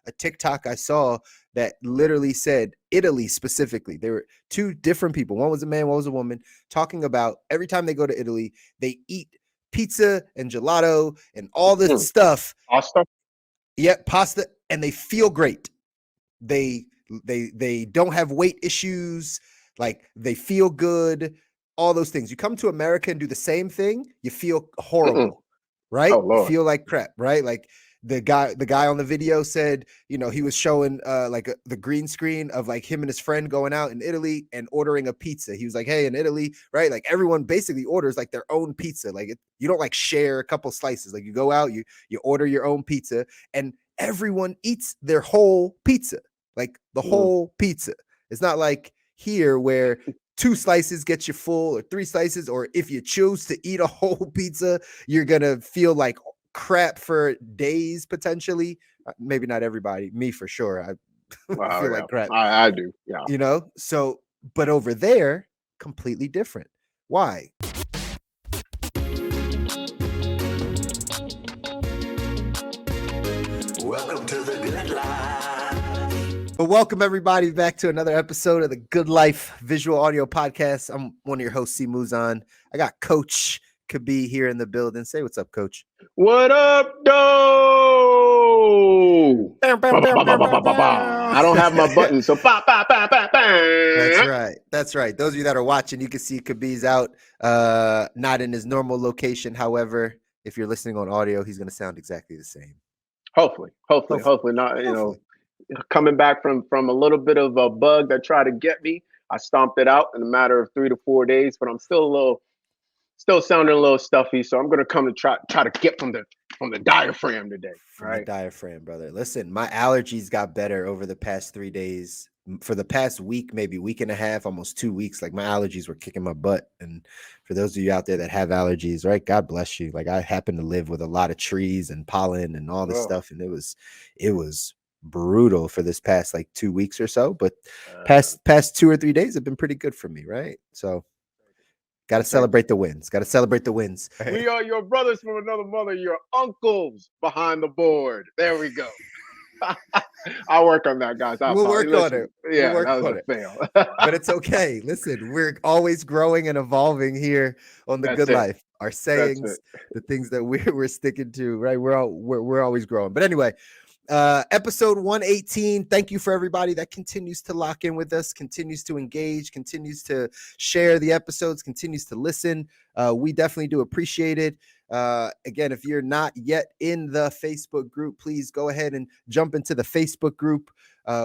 a TikTok I saw that literally said Italy specifically. There were two different people. One was a man, one was a woman, talking about every time they go to Italy, they eat pizza and gelato and all this stuff. Pasta. Yeah, pasta, and they feel great. They don't have weight issues, like they feel good, all those things. You come to America and do the same thing, you feel horrible, right? Oh, Lord. You feel like crap, right? Like the guy on the video said, he was showing the green screen of like him and his friend going out in Italy and ordering a pizza. He was like, hey, in Italy, right? Like everyone basically orders like their own pizza. Like you don't like share a couple slices. Like you go out, you order your own pizza, and everyone eats their whole pizza, like the whole pizza. It's not like here where 2 slices get you full or 3 slices, or if you choose to eat a whole pizza, you're going to feel like crap for days potentially. Maybe not everybody, me for sure. I feel like crap. I do. Yeah. So, but over there, completely different. Why? Welcome to the Good Life. But welcome everybody back to another episode of the Good Life Visual Audio Podcast. I'm one of your hosts, C. Muzan. I got Coach Kabi here in the building. Say what's up, Coach. What up, though? I don't have my button, so That's right. Those of you that are watching, you can see Kabi's out, not in his normal location. However, if you're listening on audio, he's going to sound exactly the same. Hopefully not. Coming back from a little bit of a bug that tried to get me, I stomped it out in a matter of 3 to 4 days, but I'm still sounding a little stuffy. So I'm gonna come to try to get from the diaphragm today. From the diaphragm, brother. Listen, my allergies got better over the past 3 days. For the past week, maybe week and a half, almost 2 weeks, like my allergies were kicking my butt. And for those of you out there that have allergies, right, God bless you. Like I happen to live with a lot of trees and pollen and all this stuff, and it was brutal for this past like 2 weeks or so. But past 2 or 3 days have been pretty good for me, right? So got to celebrate the wins. We are your brothers from another mother, your uncles behind the board. There we go. I'll work on that, guys. We'll work on it. Yeah, that was a fail. But it's okay. Listen, we're always growing and evolving here on the Good Life. Our sayings, the things that we're sticking to, right? We're always growing. But anyway, episode 118. Thank you for everybody that continues to lock in with us, continues to engage, continues to share the episodes, continues to listen. We definitely do appreciate it. Again, if you're not yet in the Facebook group, please go ahead and jump into the Facebook group.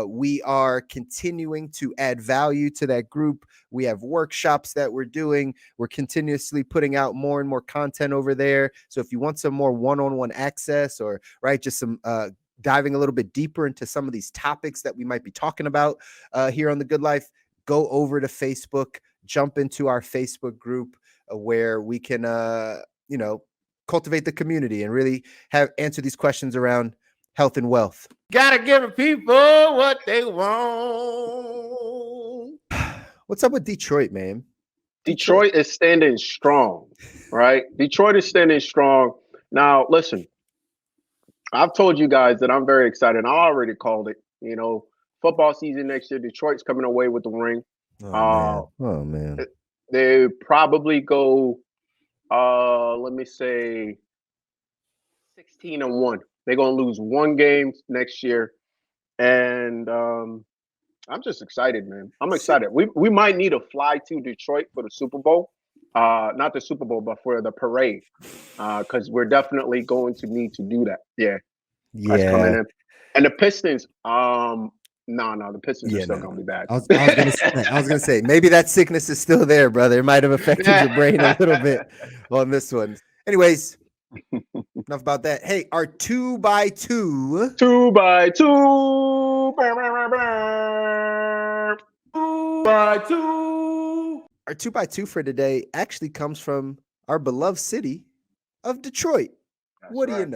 We are continuing to add value to that group. We have workshops that we're doing. We're continuously putting out more and more content over there. So if you want some more one-on-one access, or right, just some diving a little bit deeper into some of these topics that we might be talking about here on the Good Life, go over to Facebook, jump into our Facebook group where we can cultivate the community and really answer these questions around health and wealth. Gotta give the people what they want. What's up with Detroit, man? Detroit is standing strong, right? Detroit is standing strong. Now, listen, I've told you guys that I'm very excited. I already called it. Football season next year, Detroit's coming away with the ring. Oh man. They probably go let me say 16-1. They're gonna lose 1 game next year, and I'm just excited, man. I'm excited. We might need to fly to Detroit for the Super Bowl, not the Super Bowl, but for the parade, because we're definitely going to need to do that. That's coming in. And the Pistons, no, the Pistons are still gonna be bad. I was gonna say maybe that sickness is still there, brother. It might have affected your brain a little bit on this one. Anyways, enough about that. Hey, our 2x2. 2x2. 2x2. Our 2x2 for today actually comes from our beloved city of Detroit. What do you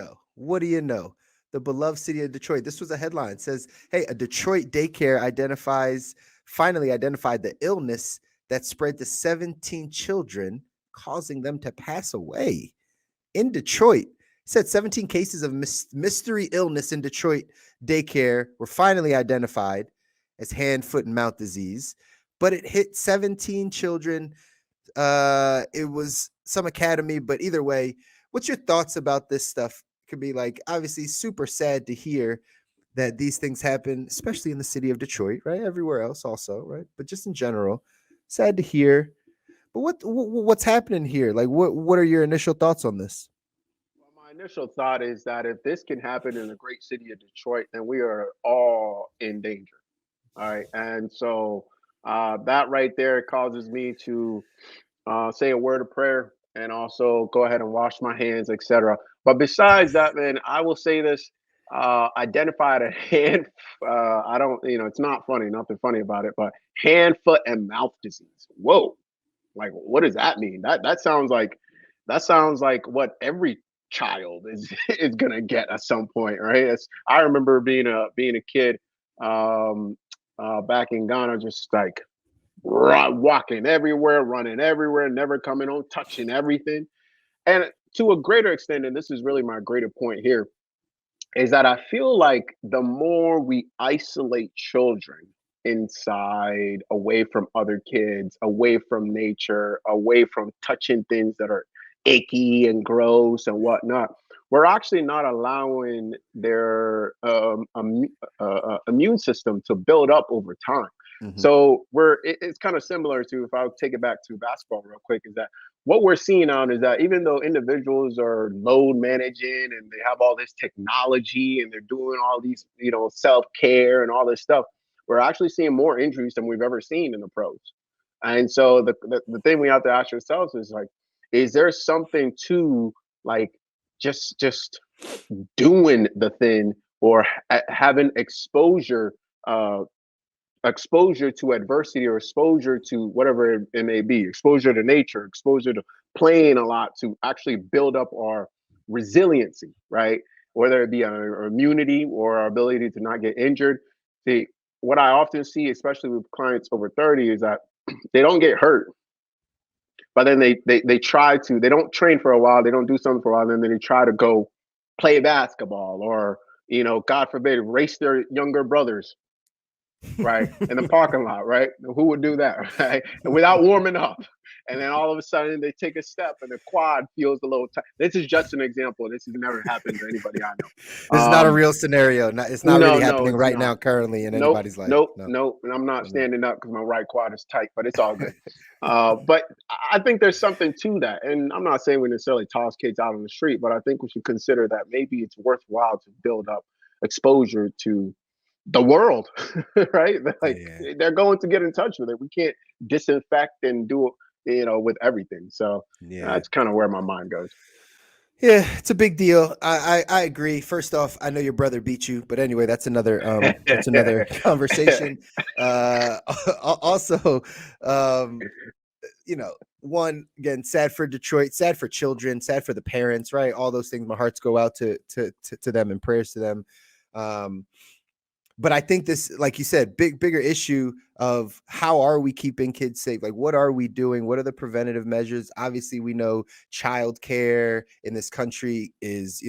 know? The beloved city of Detroit. This was a headline. It says, hey, a Detroit daycare finally identified the illness that spread to 17 children, causing them to pass away. In Detroit, said 17 cases of mystery illness in Detroit daycare were finally identified as hand, foot, and mouth disease, but it hit 17 children. It was some academy, but either way, what's your thoughts about this stuff? It could be like obviously super sad to hear that these things happen, especially in the city of Detroit, right? Everywhere else also, right? But just in general, sad to hear. But what's happening here? Like, what are your initial thoughts on this? Well, my initial thought is that if this can happen in the great city of Detroit, then we are all in danger. All right. And so that right there causes me to say a word of prayer and also go ahead and wash my hands, etc. But besides that, man, I will say this. Identified a hand. I don't, it's not funny, nothing funny about it, but hand, foot, and mouth disease. Whoa, like what does that mean? That sounds like what every child is is gonna get at some point, right? I remember being a kid back in Ghana, just like walking everywhere, running everywhere, never coming home, touching everything. And to a greater extent, and this is really my greater point here, is that I feel like the more we isolate children inside, away from other kids, away from nature, away from touching things that are icky and gross and whatnot, we're actually not allowing their immune system to build up over time. Mm-hmm. So it's kind of similar to, if I take it back to basketball real quick, is that what we're seeing on is that even though individuals are load managing and they have all this technology and they're doing all these, self-care and all this stuff, we're actually seeing more injuries than we've ever seen in the pros. And so the thing we have to ask ourselves is like, is there something to like just doing the thing, or having uh exposure to adversity, or exposure to whatever it may be, exposure to nature, exposure to playing a lot, to actually build up our resiliency, right? Whether it be our immunity or our ability to not get injured. See, what I often see, especially with clients over 30, is that they don't get hurt, but then they try to, they don't train for a while, they don't do something for a while, and then they try to go play basketball, or God forbid, race their younger brothers, right, in the parking lot, right? Who would do that, right? And without warming up, and then all of a sudden they take a step and the quad feels a little tight. This is just an example. This has never happened to anybody I know. This is not a real scenario. It's not No, really no, happening it's right not. now, currently in Nope, anybody's life. nope, No. nope. And I'm not No. standing up because my right quad is tight, but it's all good. But I think there's something to that. And I'm not saying we necessarily toss kids out on the street, but I think we should consider that maybe it's worthwhile to build up exposure to the world, right? Like Yeah. they're going to get in touch with it. We can't disinfect and do with everything. So Yeah. that's kind of where my mind goes. Yeah, it's a big deal. I agree. First off, I know your brother beat you, but anyway, that's another conversation. Uh Also, um one, again, sad for Detroit, sad for children, sad for the parents, right? All those things. My hearts go out to them, and prayers to them. Um but I think this, like you said, bigger issue of how are we keeping kids safe? Like, what are we doing? What are the preventative measures? Obviously, we know childcare in this country is,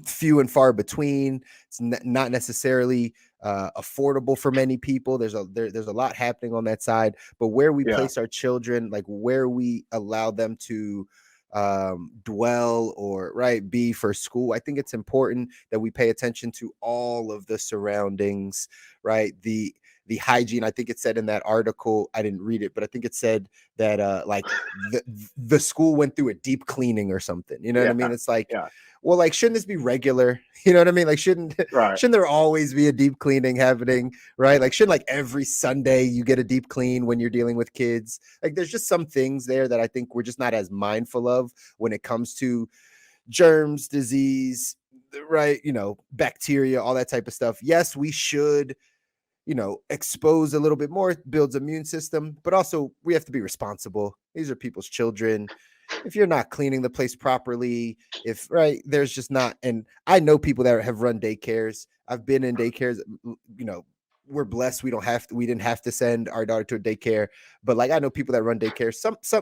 few and far between. It's not necessarily affordable for many people. There's a lot happening on that side, but where we Yeah, place our children, like where we allow them to dwell or be for school, I think it's important that we pay attention to all of the surroundings, right? The hygiene. I think it said in that article, I didn't read it, but I think it said that like the school went through a deep cleaning or something. You know what I yeah, mean? It's like, yeah. well, like, shouldn't this be regular? You know what I mean? Like, shouldn't Right. shouldn't there always be a deep cleaning happening, right? Like, shouldn't like every Sunday you get a deep clean when you're dealing with kids? Like, there's just some things there that I think we're just not as mindful of when it comes to germs, disease, right? Bacteria, all that type of stuff. Yes, we should, expose a little bit more, builds immune system, but also we have to be responsible. These are people's children. If you're not cleaning the place properly, if there's just not, and I know people that have run daycares. I've been in daycares, you know, we're blessed. We didn't have to send our daughter to a daycare, but like I know people that run daycare.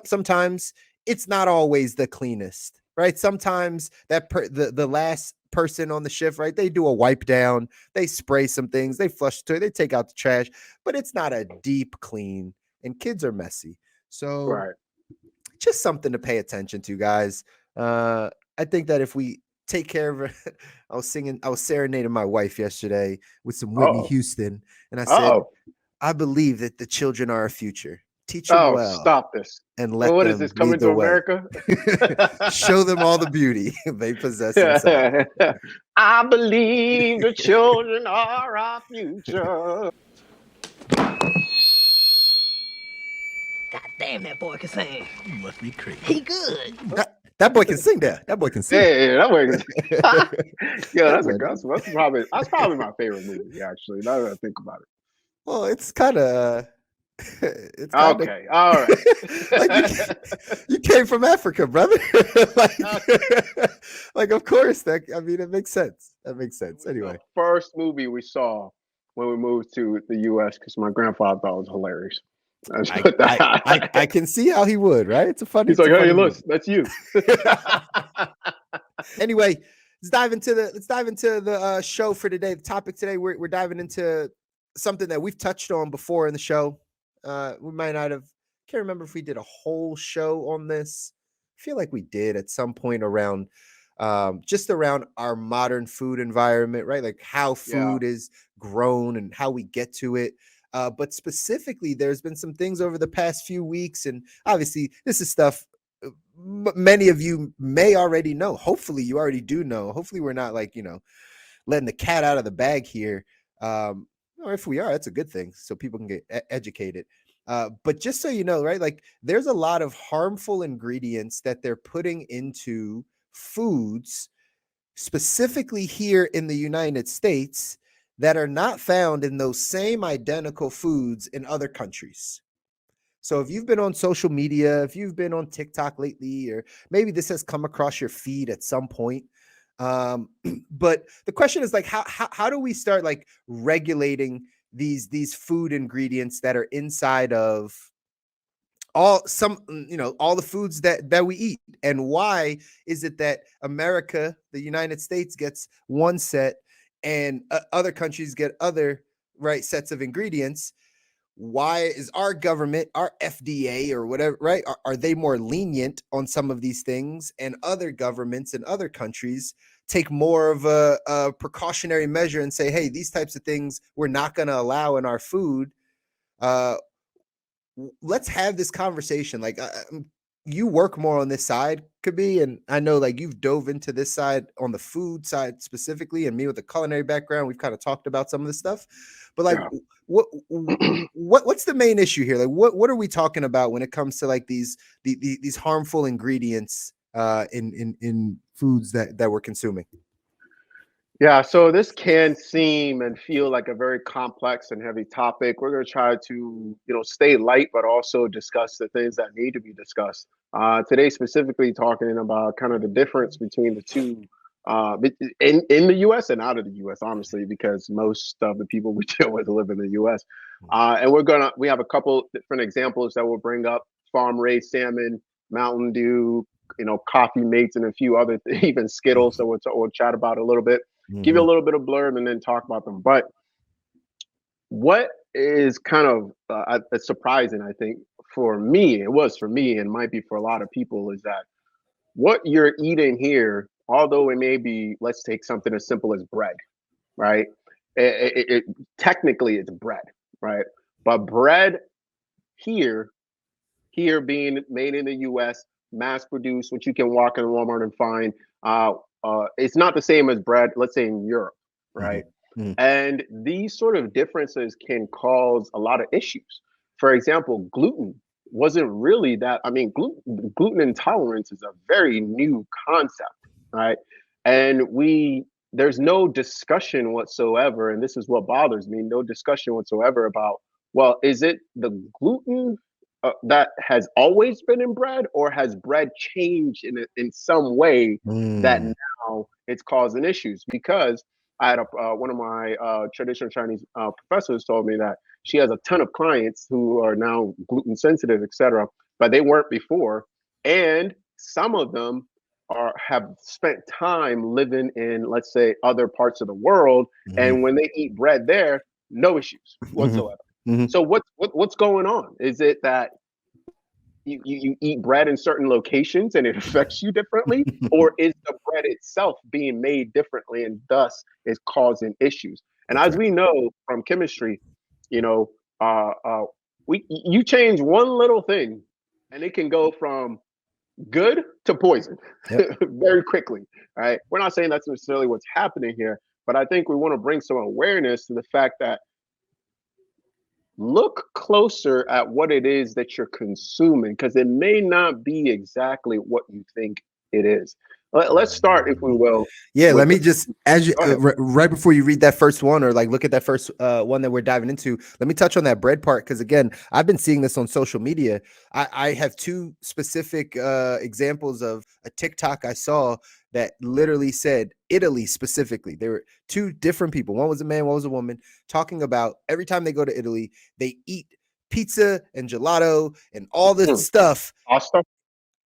Sometimes it's not always the cleanest, right? Sometimes the last person on the shift, right? They do a wipe down, they spray some things, they flush the toilet, they take out the trash, but it's not a deep clean, and kids are messy. So Right. just something to pay attention to, guys. I think that if we take care of her, I was serenading my wife yesterday with some Whitney Houston, and I said, I believe that the children are our future. Teach them well. Stop this. And let what them is this, lead Coming the to way. America? Show them all the beauty they possess inside. I believe the children are our future. God damn, that boy can sing. You must be crazy. He good. That boy can sing there. That boy can sing. Yeah, that boy can sing. Yeah, that's probably my favorite movie, actually, now that I think about it. Well, it's kind of okay. All right. like you came from Africa, brother. like, of course, it makes sense. That makes sense. Anyway, the first movie we saw when we moved to the U.S. because my grandfather thought it was hilarious. I can see how he would, right? It's a funny. He's like, hey, look, that's you. Anyway, let's dive into the show for today. The topic today, we're diving into something that we've touched on before in the show. We might not have. Can't remember if we did a whole show on this. I feel like we did at some point around, just around our modern food environment, right? Like how food is grown and how we get to it. But specifically, there's been some things over the past few weeks, and obviously, this is stuff many of you may already know. Hopefully, you already do know. Hopefully, we're not letting the cat out of the bag here. Or if we are, that's a good thing, so people can get educated. But just so you know, right, like there's a lot of harmful ingredients that they're putting into foods, specifically here in the United States, that are not found in those same identical foods in other countries. So if you've been on social media, if you've been on TikTok lately, or maybe this has come across your feed at some point, but the question is like, how do we start like regulating these food ingredients that are inside of all the foods that we eat? And why is it that America, the United States, gets one set and other countries get other sets of ingredients? Why is our government, our FDA or whatever, right? Are they more lenient on some of these things, and other governments in other countries take more of a precautionary measure and say, hey, these types of things we're not going to allow in our food? Let's have this conversation. Like, you work more on this side, Kabi, and I know like you've dove into this side on the food side specifically, and me with the culinary background, we've kind of talked about some of this stuff. But like, what's the main issue here? Like, what are we talking about when it comes to like these harmful ingredients in foods that we're consuming? Yeah, so this can seem and feel like a very complex and heavy topic. We're going to try to, stay light, but also discuss the things that need to be discussed. Today, specifically talking about kind of the difference between the two in the U.S. and out of the U.S., honestly, because most of the people we deal with live in the U.S. And we have a couple different examples that we'll bring up: farm-raised salmon, Mountain Dew, Coffee Mates, and a few other even Skittles. So we'll chat about a little bit. Give you a little bit of blurb and then talk about them. But what is kind of surprising, I think, for me, it was for me and might be for a lot of people, is that what you're eating here, although it may be, let's take something as simple as bread, right? It technically it's bread, right? But bread here being made in the U.S., mass produced, which you can walk in Walmart and find, it's not the same as bread, let's say in Europe, right? Mm-hmm. And these sort of differences can cause a lot of issues. For example, gluten wasn't really that. I mean, gluten intolerance is a very new concept, right? And there's no discussion whatsoever, and this is what bothers me, no discussion whatsoever about, well, is it the gluten that has always been in bread, or has bread changed in some way that now it's causing issues? Because I had one of my traditional Chinese professors told me that she has a ton of clients who are now gluten sensitive, etc., but they weren't before. And some of them have spent time living in, let's say, other parts of the world, and when they eat bread there, no issues whatsoever. So what's going on? Is it that you eat bread in certain locations and it affects you differently, or is the bread itself being made differently and thus is causing issues? And That's as we know from chemistry, you know, you change one little thing, and it can go from good to poison very quickly. Right? We're not saying that's necessarily what's happening here, but I think we want to bring some awareness to the fact that look closer at what it is that you're consuming, because it may not be exactly what you think it is. Let's start, if we will. Yeah, let with me the- just, as you Go ahead. right before you read that first one, or like look at that first one that we're diving into, let me touch on that bread part, because again, I've been seeing this on social media. I have two specific examples of a TikTok I saw that literally said Italy specifically. There were two different people. One was a man, one was a woman, talking about every time they go to Italy, they eat pizza and gelato and all this stuff. Pasta?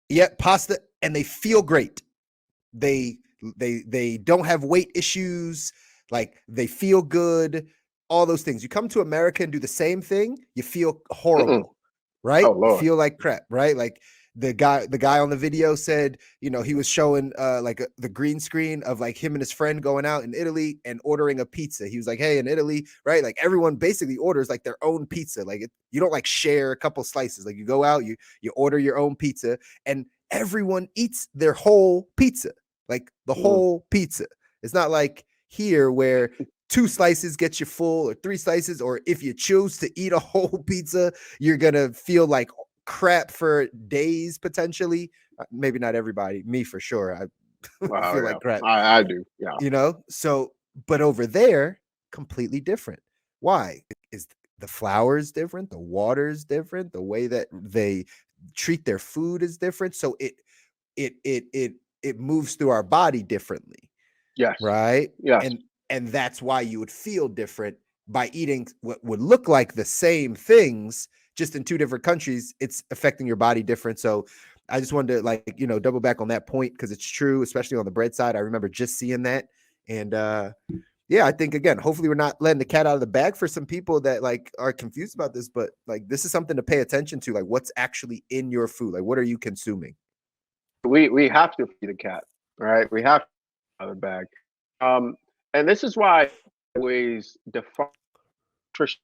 Yeah, pasta, and they feel great. They don't have weight issues, like they feel good, all those things. You come to America and do the same thing, you feel horrible, right? Oh You Lord. feel like crap, right? Like the guy on the video said, you know, he was showing the green screen of like him and his friend going out in Italy and ordering a pizza. He was like, hey, in Italy, right? Like everyone basically orders like their own pizza. Like you don't like share a couple slices. Like you go out, you order your own pizza, and everyone eats their whole pizza, like the whole pizza. It's not like here where 2 slices get you full, or 3 slices, or if you choose to eat a whole pizza, you're gonna feel like crap for days potentially. Maybe not everybody, me for sure. I Wow, feel yeah. like crap, I do. Yeah. you know? So, but over there, completely different. Why? Is the flour is different, the water is different, the way that they treat their food is different. So it moves through our body differently, Yes. right? Yes. And that's why you would feel different by eating what would look like the same things, just in 2 different countries. It's affecting your body different. So I just wanted to, like, you know, double back on that point, because it's true, especially on the bread side. I remember just seeing that. And yeah, I think again, hopefully we're not letting the cat out of the bag for some people that like are confused about this, but like this is something to pay attention to, like what's actually in your food, like what are you consuming? We have to feed the cat, right? We have to out of the bag. And this is why I always define nutrition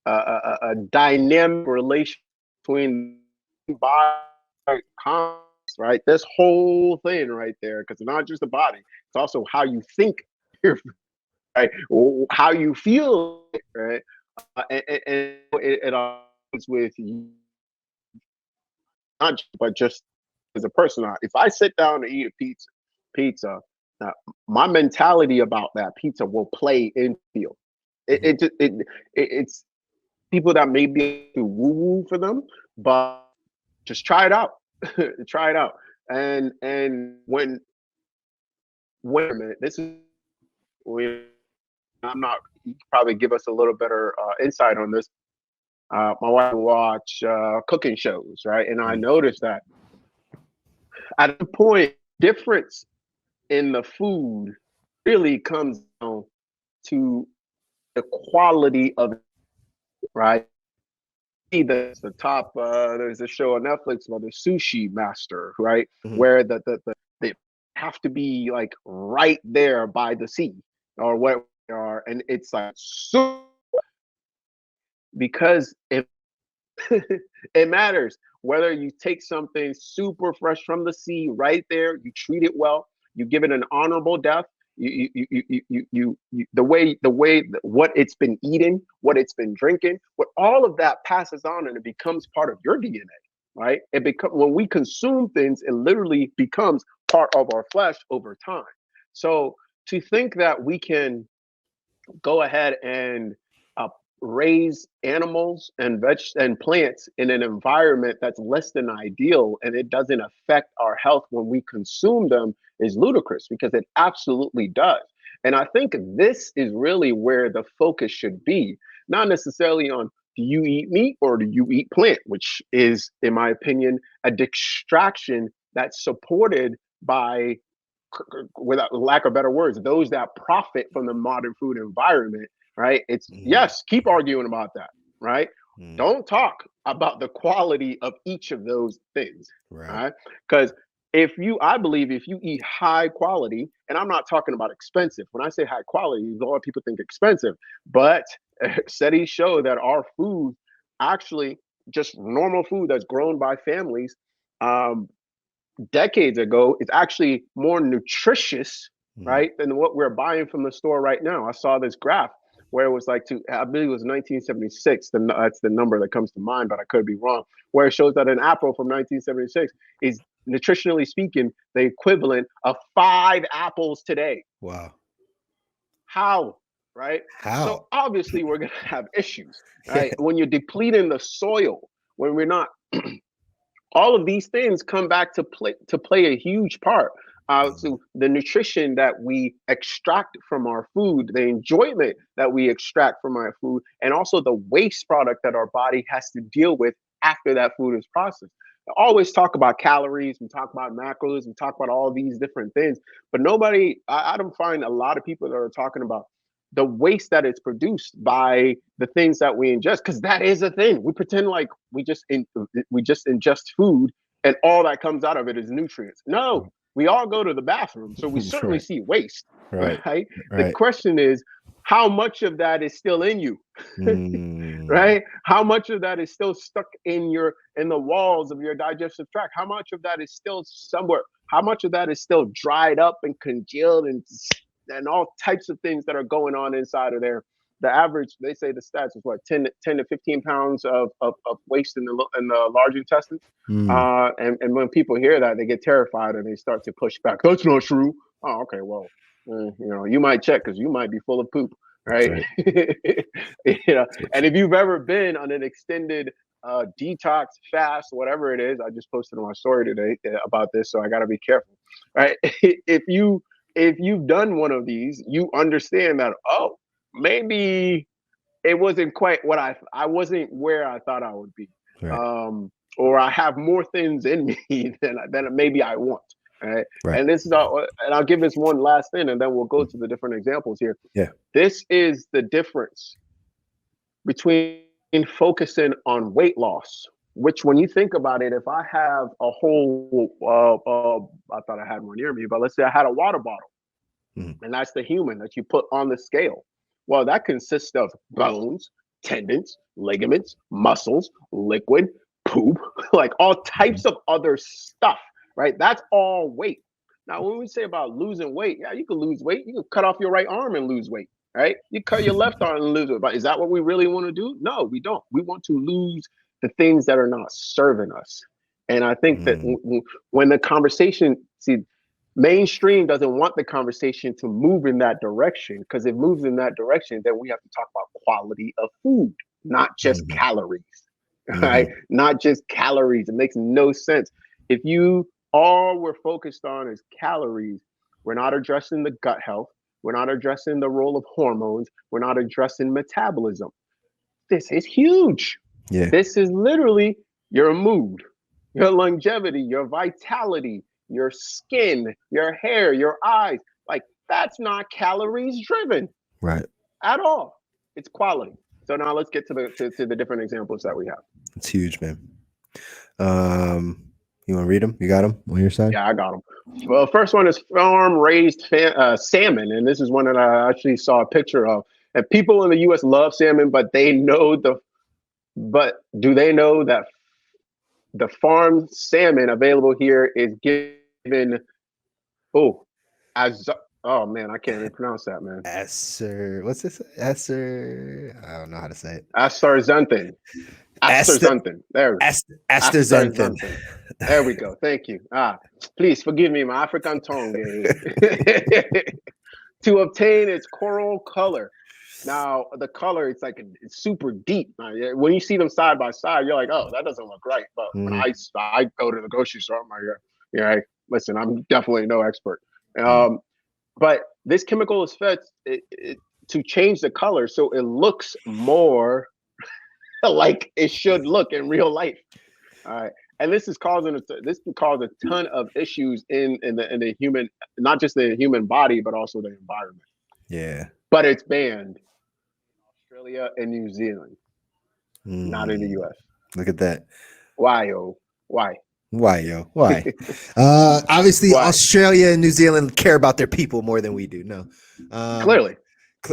a dynamic relation between body comps, right? This whole thing right there, because it's not just the body, it's also how you think, right? How you feel, right? And it all is with you, not just, but just as a person. If I sit down to eat a pizza, my mentality about that pizza will play in field. It's people that may be too woo woo for them, but just try it out. Try it out. And wait a minute, this is I'm not, you could probably give us a little better insight on this. My wife will watch cooking shows, right? And I noticed that at the point, difference in the food really comes down to the quality of it, right? There's the top. There's a show on Netflix called The Sushi Master, right? Where they have to be like right there by the sea or what they are, and it's like so because it matters whether you take something super fresh from the sea right there, you treat it well, you give it an honorable death. The way what it's been eating, what it's been drinking, what all of that passes on and it becomes part of your DNA, right? It become when we consume things, it literally becomes part of our flesh over time. So to think that we can go ahead and raise animals and and plants in an environment that's less than ideal and it doesn't affect our health when we consume them is ludicrous, because it absolutely does. And I think this is really where the focus should be, not necessarily on do you eat meat or do you eat plant, which is, in my opinion, a distraction that's supported by, without lack of better words, those that profit from the modern food environment, right? It's yes, keep arguing about that, right? Don't talk about the quality of each of those things, right? Because I believe if you eat high quality, and I'm not talking about expensive. When I say high quality, a lot of people think expensive, but studies show that our food, actually, just normal food that's grown by families, decades ago, is actually more nutritious, right, than what we're buying from the store right now. I saw this graph where it was like, I believe it was 1976. That's the number that comes to mind, but I could be wrong. Where it shows that an apple from 1976 is, nutritionally speaking, the equivalent of 5 apples today. Wow. How? Right? How? So obviously we're going to have issues, right? When you're depleting the soil, when we're not, all of these things come back to play a huge part. So the nutrition that we extract from our food, the enjoyment that we extract from our food, and also the waste product that our body has to deal with after that food is processed. I always talk about calories, we talk about macros, we talk about all these different things, but I don't find a lot of people that are talking about the waste that is produced by the things that we ingest, because that is a thing. We pretend like we just ingest food and all that comes out of it is nutrients. No, we all go to the bathroom, so we certainly see waste, right? The question is, how much of that is still in you, right? How much of that is still stuck in the walls of your digestive tract? How much of that is still somewhere? How much of that is still dried up and congealed and all types of things that are going on inside of there? The average, they say the stats is what, 10 to 15 pounds of waste in the large intestine. And when people hear that, they get terrified and they start to push back. That's not true. Oh, okay, well, you might check because you might be full of poop, right? And if you've ever been on an extended detox, fast, whatever it is, I just posted on my story today about this, so I got to be careful, right? If you've done one of these, you understand that, oh, maybe it wasn't quite what I wasn't where I thought I would be, or I have more things in me than maybe I want. Right. And this is and I'll give this one last thing, and then we'll go to the different examples here. This is the difference between focusing on weight loss, which, when you think about it, if I have a whole, I thought I had one near me, but let's say I had a water bottle, and that's the human that you put on the scale. Well, that consists of bones, tendons, ligaments, muscles, liquid, poop, like all types of other stuff, right? That's all weight. Now, when we say about losing weight, yeah, you can lose weight. You can cut off your right arm and lose weight, right? You cut your left arm and lose weight. But is that what we really want to do? No, we don't. We want to lose the things that are not serving us. And I think that when the conversation, mainstream doesn't want the conversation to move in that direction, because if it moves in that direction, then we have to talk about quality of food, not just calories, right? Not just calories. It makes no sense. If all we're focused on is calories, we're not addressing the gut health. We're not addressing the role of hormones. We're not addressing metabolism. This is huge. This is literally your mood, your longevity, your vitality, your skin, your hair, your eyes. Like, that's not calories driven, right? At all. It's quality. So now let's get to the different examples that we have. It's huge, man. You want to read them? You got them on your side? Yeah, I got them. Well, first one is farm-raised salmon, and this is one that I actually saw a picture of. And people in the U.S. love salmon, but do they know that the farm salmon available here is given? Oh man, I can't even pronounce that, man. What's this? I don't know how to say it. Astaxanthin. There. Astaxanthin. There we go. Thank you. Please forgive me, my African tongue. To obtain its coral color. Now, the color, it's super deep. When you see them side by side, you're like, oh, that doesn't look right. But when I go to the grocery store, I'm like, listen, I'm definitely no expert. But this chemical is fed to change the color so it looks more like it should look in real life. All right. and this is causing this can cause a ton of issues in the human, not just the human body, but also the environment. Yeah. But it's banned in Australia and New Zealand, not in the U.S. Look at that. Why, yo? Why? Why, yo? Why? Obviously, Why? Australia and New Zealand care about their people more than we do. No, Clearly.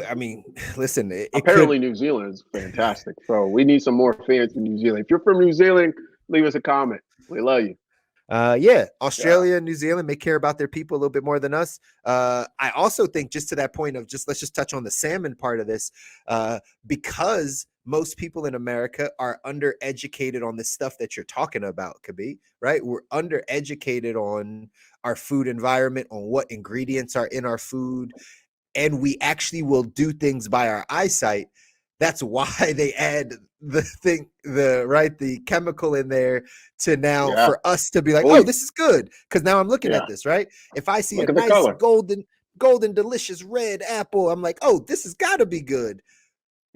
I mean, listen. Apparently, New Zealand is fantastic. So we need some more fans in New Zealand. If you're from New Zealand, leave us a comment. We love you. Yeah, Australia and New Zealand may care about their people a little bit more than us. I also think, just to that point of let's just touch on the salmon part of this, because most people in America are undereducated on the stuff that you're talking about, Kabi, right? We're undereducated on our food environment, on what ingredients are in our food, and we actually will do things by our eyesight. That's why they add the chemical in there to now for us to be like, oh, this is good. Because now I'm looking at this, right? If I see a nice golden, delicious red apple, I'm like, oh, this has got to be good.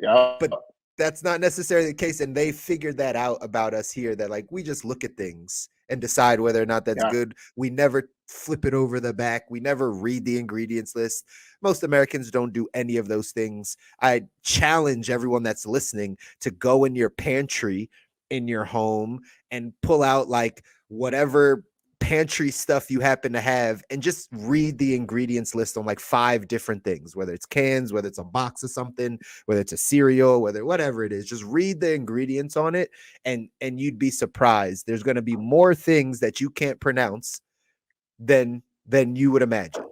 Yeah. But that's not necessarily the case. And they figured that out about us here, that like we just look at things and decide whether or not that's good. We never flip it over the back. We never read the ingredients list. Most Americans don't do any of those things. I challenge everyone that's listening to go in your pantry in your home and pull out like whatever pantry stuff you happen to have and just read the ingredients list on like 5 different things, whether it's cans, whether it's a box of something, whether it's a cereal, whatever it is. Just read the ingredients on it and you'd be surprised. There's going to be more things that you can't pronounce than you would imagine.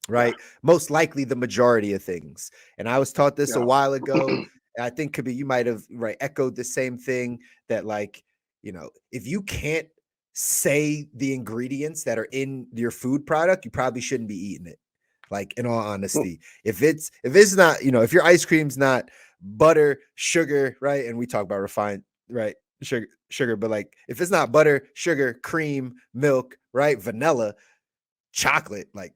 Right? Most likely the majority of things. And I was taught this a while ago. I think Kabi, you might have echoed the same thing, that like, you know, if you can't say the ingredients that are in your food product, you probably shouldn't be eating it. Like, in all honesty, if it's not, you know, if your ice cream's not butter, sugar, right? And we talk about refined, right? Sugar, but like if it's not butter, sugar, cream, milk, right? Vanilla, chocolate, like,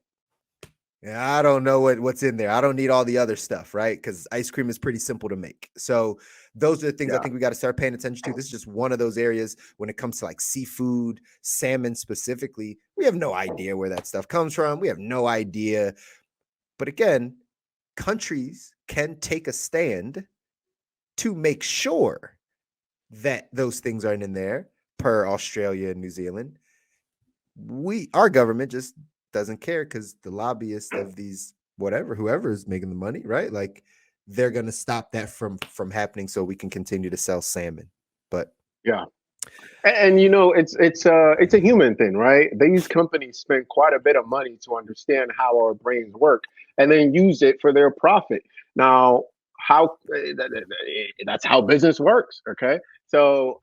yeah, I don't know what's in there. I don't need all the other stuff, right? Because ice cream is pretty simple to make. So those are the things I think we got to start paying attention to. This is just one of those areas when it comes to like seafood, salmon specifically. We have no idea where that stuff comes from. We have no idea. But again, countries can take a stand to make sure that those things aren't in there, per Australia and New Zealand. Our government just doesn't care, because the lobbyists of these whoever is making the money, right? Like, they're going to stop that from happening so we can continue to sell salmon. But and you know, it's a human thing, right? These companies spend quite a bit of money to understand how our brains work and then use it for their profit. Now, that's how business works. Okay. So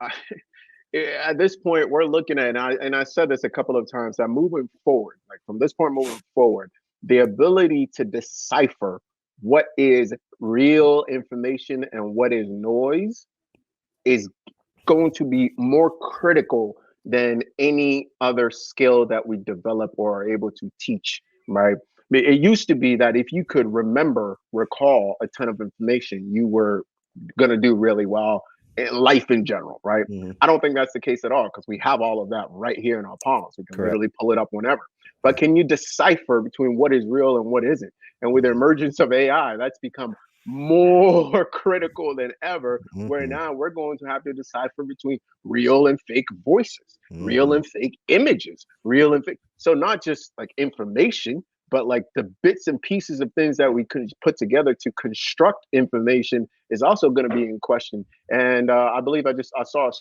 at this point, we're looking at, and I said this a couple of times, that moving forward, like from this point moving forward, the ability to decipher what is real information and what is noise is going to be more critical than any other skill that we develop or are able to teach, right? It used to be that if you could recall a ton of information, you were going to do really well in life in general, right? I don't think that's the case at all, because we have all of that right here in our palms. We can literally pull it up whenever. But can you decipher between what is real and what isn't? And with the emergence of AI, that's become more critical than ever, where now we're going to have to decipher between real and fake voices, real and fake images, real and fake. So not just like information, but like the bits and pieces of things that we could put together to construct information is also going to be in question. And I believe I saw a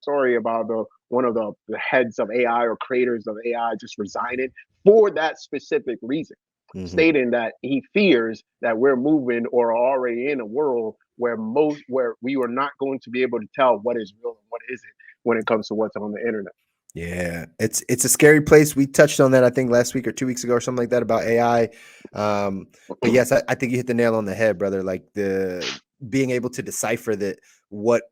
story about one of the heads of AI or creators of AI just resigning for that specific reason, stating that he fears that we're moving or are already in a world where we are not going to be able to tell what is real and what isn't when it comes to what's on the internet. Yeah, it's a scary place. We touched on that, I think, last week or 2 weeks ago or something like that, about AI. But yes, I think you hit the nail on the head, brother. Like, the being able to decipher that what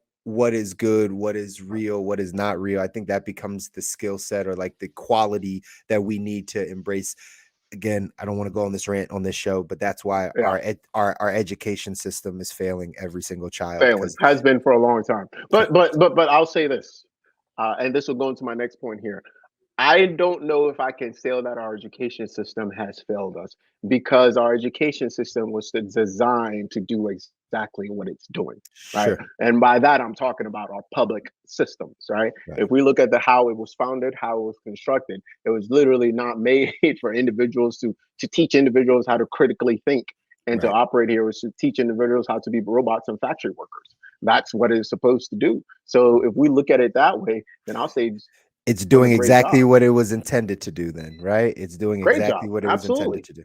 is good, what is real, what is not real. I think that becomes the skill set, or like the quality that we need to embrace. Again, I don't want to go on this rant on this show, but that's why our education system is failing every single child. Has been for a long time. But I'll say this. and this will go into my next point here. I don't know if I can say that our education system has failed us because our education system was designed to do exactly what it's doing, right? Sure. And by that, I'm talking about our public systems, right? Right. If we look at how it was founded, how it was constructed, it was literally not made for individuals to teach individuals how to critically think and to Right. operate here. It was to teach individuals how to be robots and factory workers. That's what it's supposed to do. So if we look at it that way, then I'll say It's doing a doing great exactly job. what it was intended to do then, right? It's doing Great exactly job. what it was intended Absolutely. to do.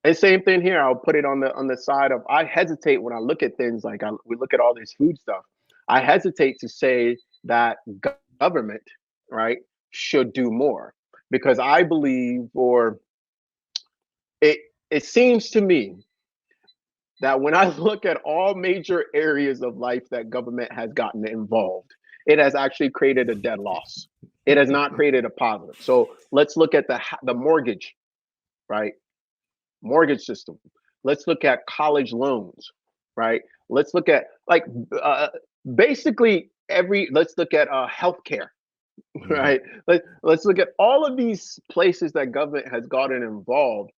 And same thing here. I'll put it on the side of I hesitate when I look at things like we look at all this food stuff. I hesitate to say that government, right, should do more because I believe, or it it seems to me that when I look at all major areas of life that government has gotten involved, it has actually created a dead loss. It has not created a positive. So let's look at the mortgage, right? Mortgage system. Let's look at college loans, right? Let's look at like uh, basically every. Let's look at healthcare, Mhm. right? Let's look at all of these places that government has gotten involved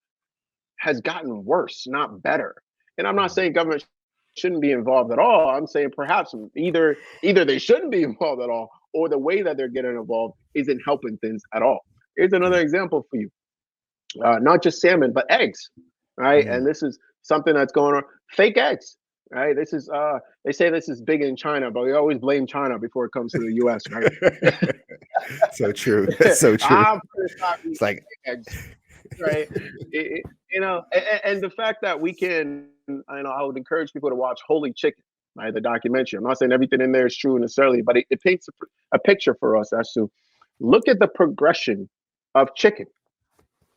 has gotten worse, not better. And I'm not Mhm. saying government shouldn't be involved at all. I'm saying perhaps either they shouldn't be involved at all, or the way that they're getting involved isn't helping things at all. Here's another Yeah. example for you. Not just salmon, but eggs, right? Mm. And this is something that's going on. Fake eggs, right? This is they say this is big in China, but we always blame China before it comes to the U.S., right? So true. That's so true. I'm gonna stop eating It's like, fake eggs, right? And the fact that we can, I would encourage people to watch Holy Chicken, right? The documentary. I'm not saying everything in there is true necessarily, but it paints a picture for us as to look at the progression of chicken.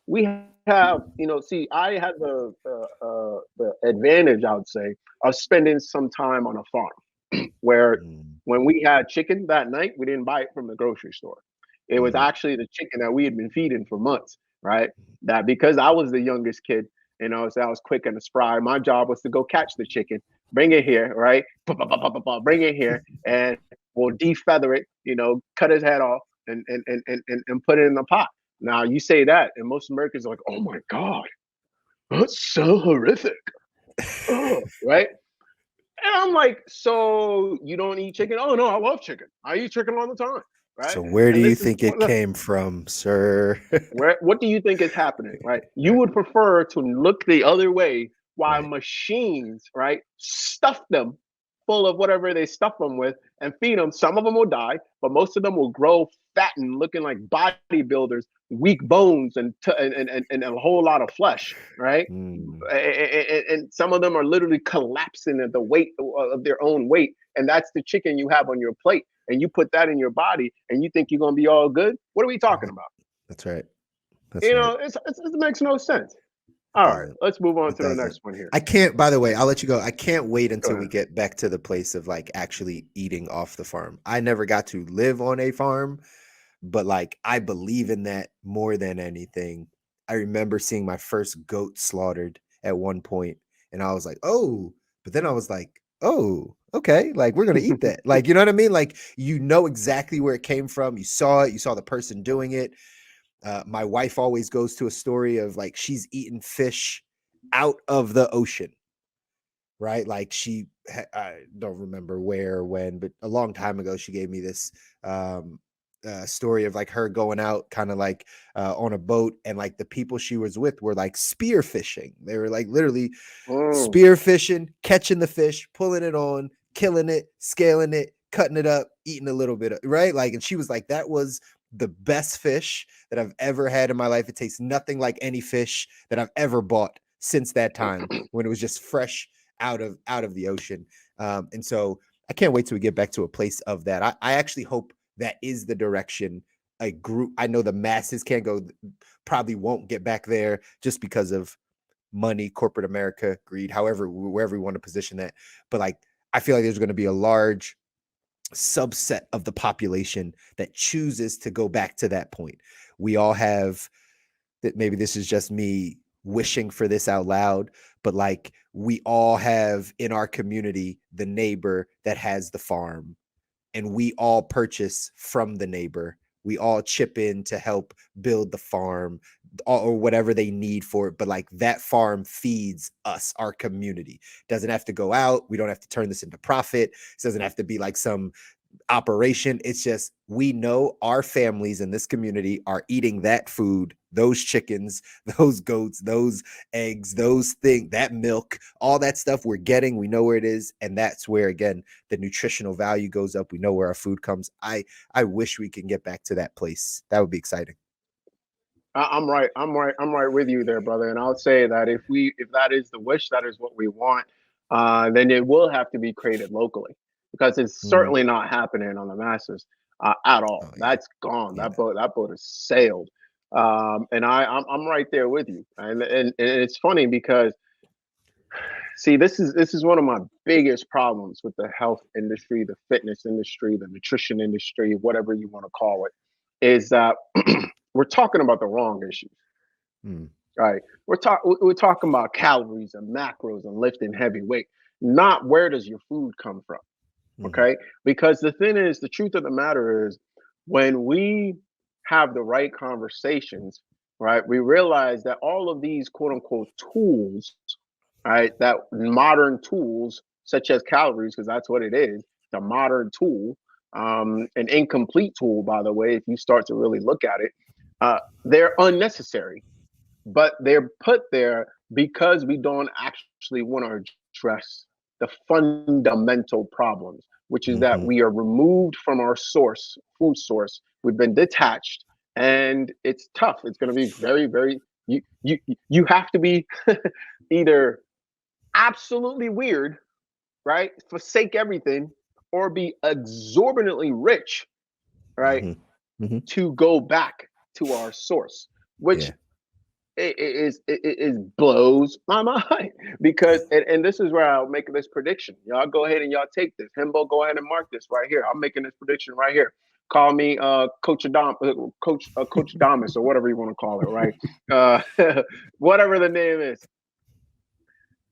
We have, see, I had the advantage, I would say, of spending some time on a farm where mm, when we had chicken that night, we didn't buy it from the grocery store. It was mm, actually the chicken that we had been feeding for months, right? That because I was the youngest kid, so I was quick and spry. My job was to go catch the chicken, bring it here, right? Bring it here, and we'll defeather it, cut his head off and put it in the pot. Now you say that, and most Americans are like, "Oh my God, that's so horrific!" Oh, right? And I'm like, "So you don't eat chicken?" "Oh no, I love chicken. I eat chicken all the time." Right? So where do And you this is think it came from, sir? where. What do you think is happening? Right? You would prefer to look the other way while Right. machines, right, stuff them full of whatever they stuff them with and feed them. Some of them will die, but most of them will grow fat and looking like bodybuilders, weak bones, and a whole lot of flesh, right? Mm, And some of them are literally collapsing at the weight of their own weight, and that's the chicken you have on your plate. And you put that in your body, and you think you're gonna be all good. What are we talking mhm. about? That's right. That's right. It makes no sense. It All right, doesn't. let's move on It to the doesn't. next one here. I can't, by the way, I'll let you go. I can't wait Go until we ahead. get back to the place of like actually eating off the farm. I never got to live on a farm, but like I believe in that more than anything. I remember seeing my first goat slaughtered at one point, and I was like, oh, but then I was like, oh, okay, like we're gonna eat that. Like, you know what I mean? Like, you know exactly where it came from. You saw it, you saw the person doing it. My wife always goes to a story of like she's eaten fish out of the ocean, right? Like I don't remember where or when, but a long time ago, she gave me this story of like her going out kind of like on a boat, and like the people she was with were like spear fishing. They were like literally Mm, spear fishing, catching the fish, pulling it on, killing it, scaling it, cutting it up, eating a little bit of, right? Like, and she was like, that was the best fish that I've ever had in my life. It tastes nothing like any fish that I've ever bought since that time when it was just fresh out of the ocean. And so I can't wait till we get back to a place of that. I actually hope that is the direction a group. I know the masses can't go, probably won't get back there just because of money, corporate America, greed, however, wherever we want to position that. But like, I feel like there's going to be a large subset of the population that chooses to go back to that point. We all have that. Maybe this is just me wishing for this out loud, but like we all have in our community the neighbor that has the farm, and we all purchase from the neighbor. We all chip in to help build the farm or whatever they need for it. But like that farm feeds us, our community. Doesn't have to go out. We don't have to turn this into profit. It doesn't have to be like some operation. It's just we know our families in this community are eating that food, those chickens, those goats, those eggs, those things, that milk, all that stuff we're getting. We know where it is, and that's where again the nutritional value goes up. We know where our food comes. I wish we can get back to that place. That would be exciting. I'm right with you there, brother. And I'll say that if that is the wish, that is what we want, then it will have to be created locally, because it's certainly not happening on the masses at all. Oh, yeah. That's gone. Yeah. That boat has sailed. And I'm right there with you. And it's funny because, see, this is one of my biggest problems with the health industry, the fitness industry, the nutrition industry, whatever you want to call it, is that we're talking about the wrong issues. Right? We're talking about calories and macros and lifting heavy weight, not where does your food come from. Okay, because the truth of the matter is, when we have the right conversations, right, we realize that all of these quote unquote tools, right, that modern tools such as calories, because that's what it is, the modern tool, an incomplete tool, by the way, if you start to really look at it, they're unnecessary, but they're put there because we don't actually want to address the fundamental problems, which is that we are removed from our food source. We've been detached, and it's tough. It's going to be very, very, you have to be either absolutely weird, right? Forsake everything, or be exorbitantly rich, right? To go back to our source, which it blows my mind, because and this is where I'll make this prediction. Y'all go ahead and y'all take this. Himbo, go ahead and mark this right here. I'm making this prediction right here. Call me Coach Adamas, or whatever you want to call it, right? Whatever the name is.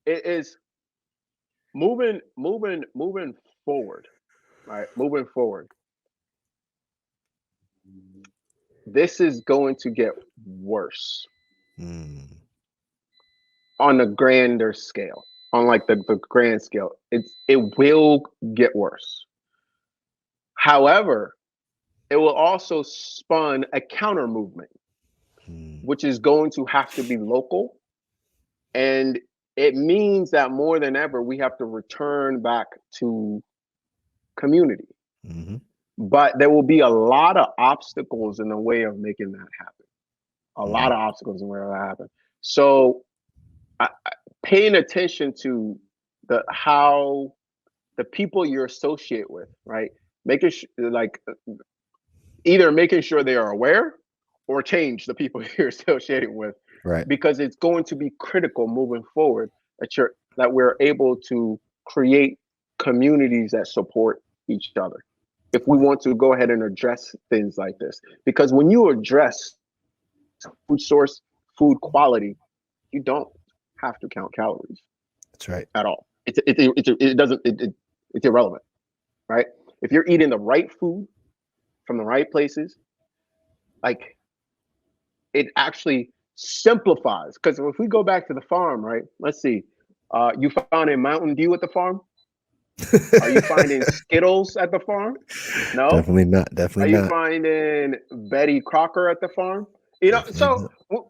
It is moving forward, right? Moving forward. This is going to get worse. On a grander scale, on like the grand scale, it will get worse. However, it will also spawn a counter movement, which is going to have to be local, and it means that more than ever we have to return back to community. But there will be a lot of obstacles in the way of making that happen. A lot of obstacles in the way of that happen. So paying attention to how the people you associate with, right? Either making sure they are aware, or change the people you're associating with, right? Because it's going to be critical moving forward that we're able to create communities that support each other, if we want to go ahead and address things like this. Because when you address food source, food quality, you don't have to count calories. That's right. At all. It's irrelevant, right? If you're eating the right food from the right places, like, it actually simplifies. Because if we go back to the farm, right? Let's see. You found a Mountain Dew at the farm? Are you finding Skittles at the farm? No, definitely not. Definitely not. Are you finding Betty Crocker at the farm? You know, definitely so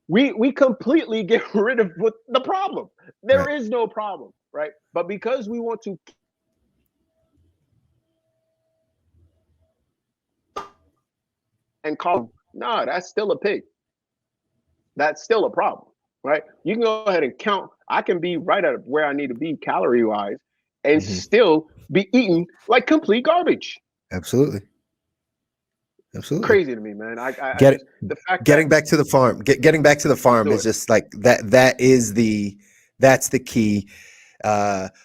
we completely get rid of the problem. There is no problem, right? But because we want to and call, no, that's still a pig. That's still a problem, right? You can go ahead and count. I can be right at where I need to be calorie wise, and still be eating like complete garbage. Absolutely. Crazy to me, man. Getting back to the farm. Getting back to the farm is just like that. That's the key.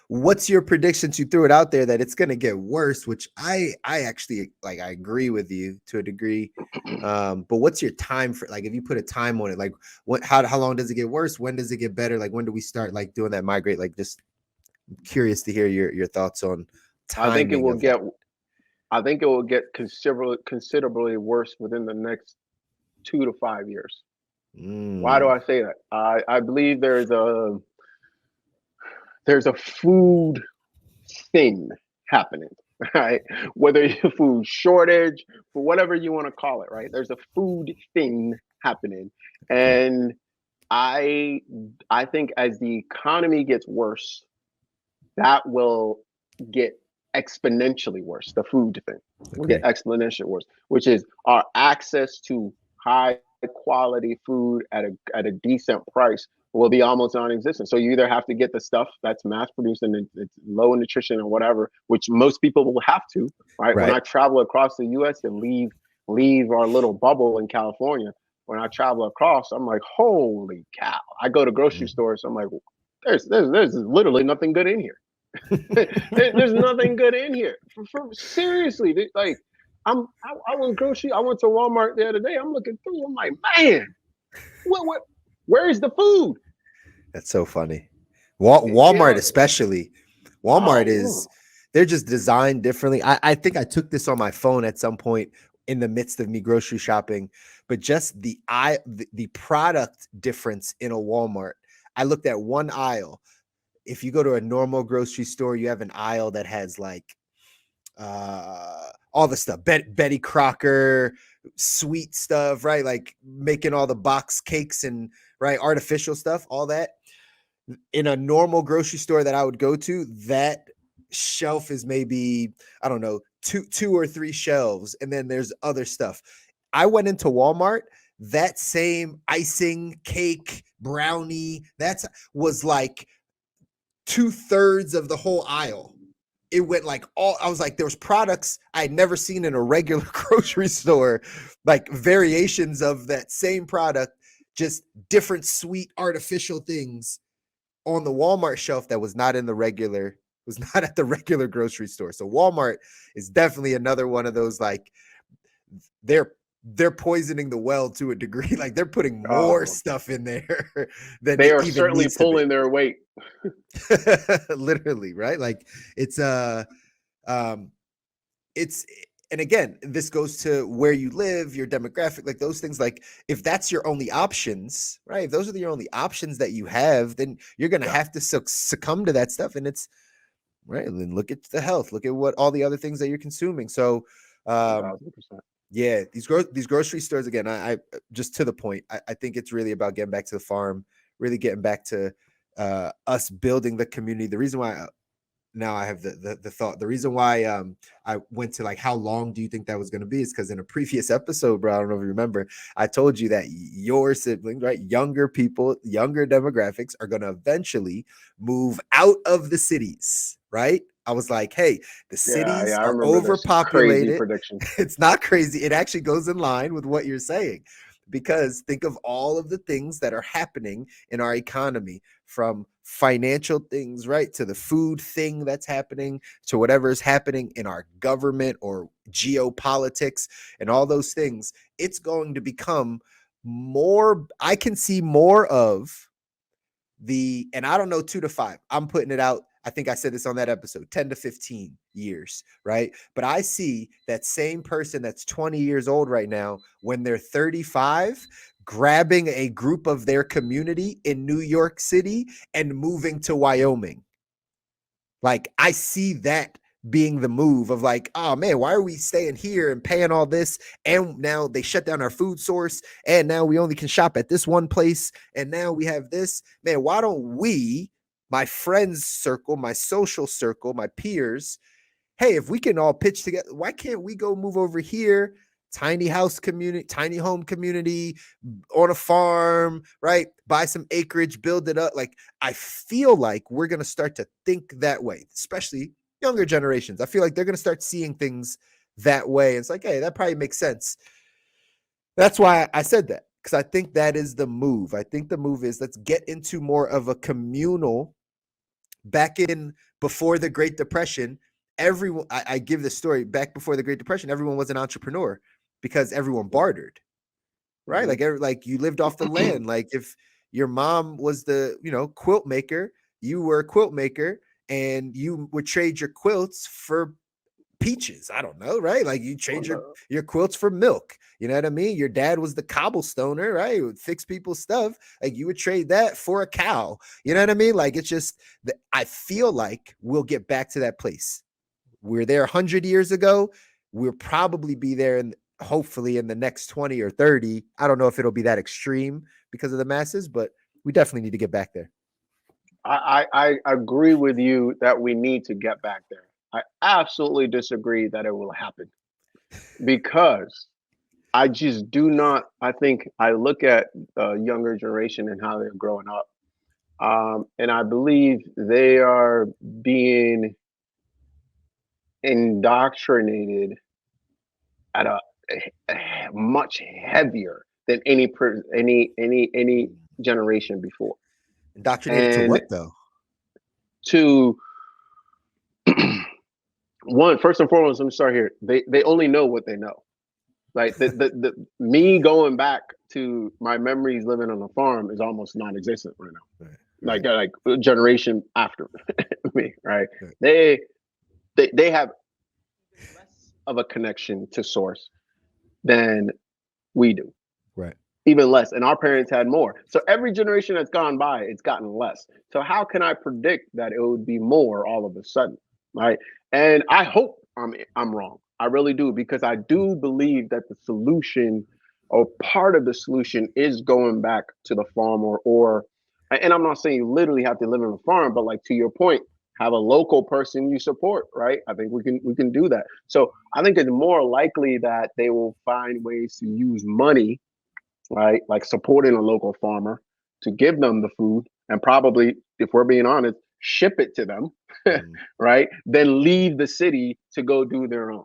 What's your predictions? You threw it out there that it's going to get worse, which I actually like. I agree with you to a degree. But what's your time for, like, if you put a time on it, like how long does it get worse? When does it get better? Like, when do we start like doing that migrate? Like, just curious to hear your thoughts on timing. I think it will get. I think it will get considerably worse within the next 2 to 5 years. Why do Mm, I say that? I believe there's a food thing happening, right? Whether it's a food shortage, for whatever you want to call it, right? There's a food thing happening, okay. and I I think as the economy gets worse, that will get exponentially worse. The food thing will get Okay. exponentially worse, which is our access to high quality food at a decent price will be almost non-existent. So you either have to get the stuff that's mass produced and it's low in nutrition or whatever, which most people will have to, right? When Right. I travel across the US and leave our little bubble in California, when I travel across, I'm like, holy cow. I go to grocery Mm. stores, I'm like, there's literally nothing good in here. There's nothing good in here. Seriously, like I was grocery. I went to Walmart the other day. I'm looking through. I'm like, man, where's the food? That's so funny. You Walmart, know, especially. Walmart oh, is, they're just designed differently. I think I took this on my phone at some point in the midst of me grocery shopping, but just the product difference in a Walmart. I looked at one aisle. If you go to a normal grocery store, you have an aisle that has like all the stuff, Betty Crocker, sweet stuff, right? Like making all the box cakes and right artificial stuff, all that. In a normal grocery store that I would go to, that shelf is maybe, I don't know, two or three shelves, and then there's other stuff. I went into Walmart, that same icing, cake, brownie, that's was like 2/3 of the whole aisle. It went like all, I was like, there was products I had never seen in a regular grocery store, like variations of that same product, just different sweet artificial things on the Walmart shelf that was not in the regular, was not at the regular grocery store. So Walmart is definitely another one of those, like they're they're poisoning the well to a degree. Like they're putting more oh, stuff in there than they it are even certainly needs to be. pulling their weight. Literally, right? Like it's um it's, and again, this goes to where you live, your demographic, like those things. Like if that's your only options, right? If those are your only options that you have, then you're gonna Yeah, have to succumb to that stuff. And it's right. And then look at the health, look at what all the other things that you're consuming. So um 1,000%. yeah, these grocery stores again, I just to the point, I think it's really about getting back to the farm, really getting back to us building the community. The reason why now I have the thought. The reason why I went to like how long do you think that was going to be is because in a previous episode, bro, I don't know if you remember, I told you that your siblings, right, younger people, younger demographics are going to eventually move out of the cities, right? I was like, hey, the Yeah, cities I are remember this crazy overpopulated. prediction. It's not crazy. It actually goes in line with what you're saying. Because think of all of the things that are happening in our economy, from financial things, right, to the food thing that's happening, to whatever is happening in our government or geopolitics and all those things. It's going to become more, I can see more of the, and I don't know, 2 to 5, I'm putting it out. I think I said this on that episode, 10 to 15 years, right? But I see that same person that's 20 years old right now, when they're 35, grabbing a group of their community in New York City and moving to Wyoming. Like I see that being the move of like, oh man, why are we staying here and paying all this? And now they shut down our food source, and now we only can shop at this one place, and now we have this. Man, why don't we, my friends circle, my social circle, my peers, hey, if we can all pitch together, why can't we go move over here? Tiny house community, tiny home community on a farm, right? Buy some acreage, build it up. Like, I feel like we're going to start to think that way, especially younger generations. I feel like they're going to start seeing things that way. It's like, hey, that probably makes sense. That's why I said that, because I think that is the move. I think the move is let's get into more of a communal. Back in before the Great Depression, everyone, I give this story, back before the Great Depression, everyone was an entrepreneur because everyone bartered, right? Hmm. Like you lived off the land. Like if your mom was the, quilt maker, you were a quilt maker, and you would trade your quilts for peaches. I don't know, right? Like you trade your quilts for milk. You know what I mean? Your dad was the cobblestoner, right? He would fix people's stuff. Like you would trade that for a cow. You know what I mean? Like it's just I feel like we'll get back to that place. We're there 100 years ago. We'll probably be there in hopefully in the next 20 or 30. I don't know if it'll be that extreme because of the masses, but we definitely need to get back there. I agree with you that we need to get back there. I absolutely disagree that it will happen because I just do not. I think I look at the younger generation and how they're growing up, and I believe they are being indoctrinated at a much heavier than any generation before. Indoctrinated to what though? To one, first and foremost, let me start here. They only know what they know. Like the me going back to my memories living on a farm is almost non-existent right now. Right. Like a generation after me, right? They have less of a connection to source than we do. Right. Even less. And our parents had more. So every generation that's gone by, it's gotten less. So how can I predict that it would be more all of a sudden? Right. And I hope I'm wrong. I really do, because I do believe that the solution or part of the solution is going back to the farm or and I'm not saying you literally have to live on a farm, but like to your point, have a local person you support, right? I think we can do that. So I think it's more likely that they will find ways to use money, right? Like supporting a local farmer to give them the food and probably, if we're being honest, ship it to them, right? Then leave the city to go do their own.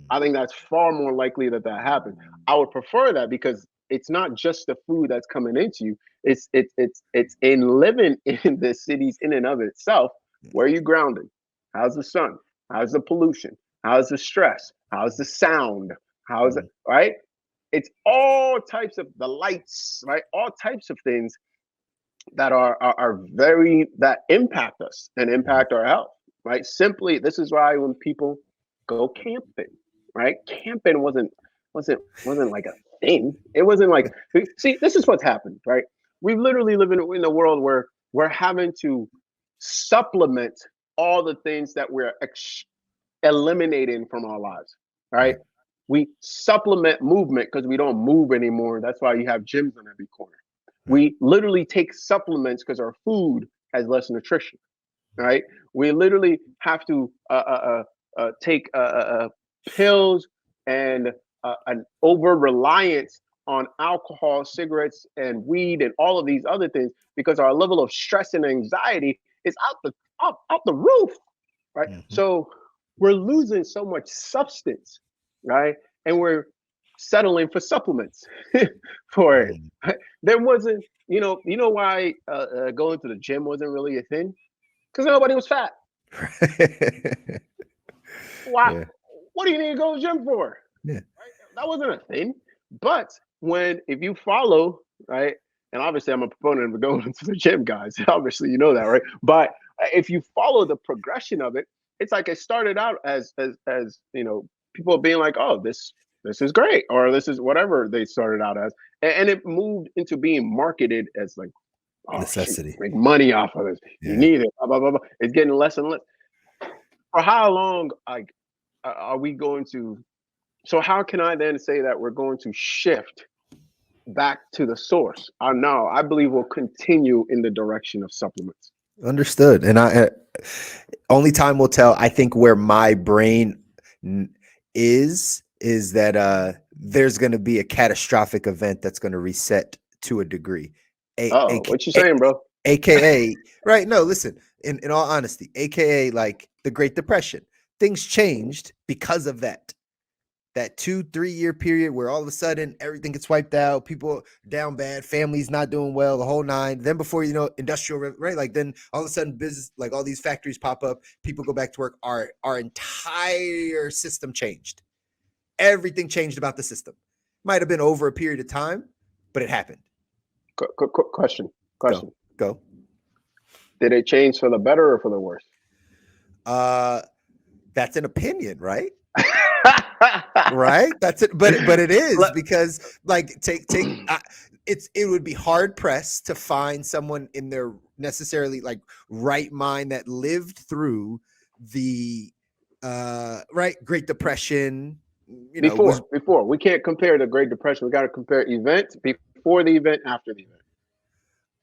I think that's far more likely that happens. I would prefer that because it's not just the food that's coming into you. It's in living in the cities in and of itself. Where are you grounded? How's the sun? How's the pollution? How's the stress? How's the sound? How's it, right? It's all types of the lights, right? All types of things that are very that impact us and impact our health, right? Simply, this is why when people go camping, right? Camping wasn't like a thing. It wasn't like, see, this is what's happened, right? We literally live in a world where we're having to supplement all the things that we're eliminating from our lives, right? We supplement movement because we don't move anymore. That's why you have gyms on every corner. We literally take supplements because our food has less nutrition, right? We literally have to take pills and an over reliance on alcohol, cigarettes, and weed, and all of these other things because our level of stress and anxiety is out the roof, right? So we're losing so much substance, right? And we're settling for supplements for it. There wasn't, you know why going to the gym wasn't really a thing? Because nobody was fat. Why? Yeah. What do you need to go to the gym for? Yeah. Right? That wasn't a thing. But if you follow, right, and obviously I'm a proponent of going to the gym, guys. Obviously, you know that, right? But if you follow the progression of it, it's like it started out as people being like, oh, this is great, or this is whatever they started out as, and it moved into being marketed as like, oh, necessity, shoot, make money off of this. Yeah. You need it. Blah, blah, blah, blah. It's getting less and less. For how long are we going to? So how can I then say that we're going to shift back to the source? No, I believe we'll continue in the direction of supplements. Understood. And only time will tell. I think where my brain is that there's going to be a catastrophic event that's going to reset to a degree. What you saying, bro? AKA, right? No, listen, in all honesty, AKA like the Great Depression. Things changed because of that 2-3 year period where all of a sudden everything gets wiped out, people down bad, families not doing well, the whole nine. Then before you know, industrial, right? Like then all of a sudden business, like all these factories pop up, people go back to work. Our entire system changed. Everything changed about the system. Might have been over a period of time, but it happened. Question. Go. Did it change for the better or for the worse? that's an opinion, right? Right? That's it. But it is, because like it would be hard pressed to find someone in their necessarily like right mind that lived through the Great Depression. Before we can't compare the Great Depression. We got to compare events before the event, after the event.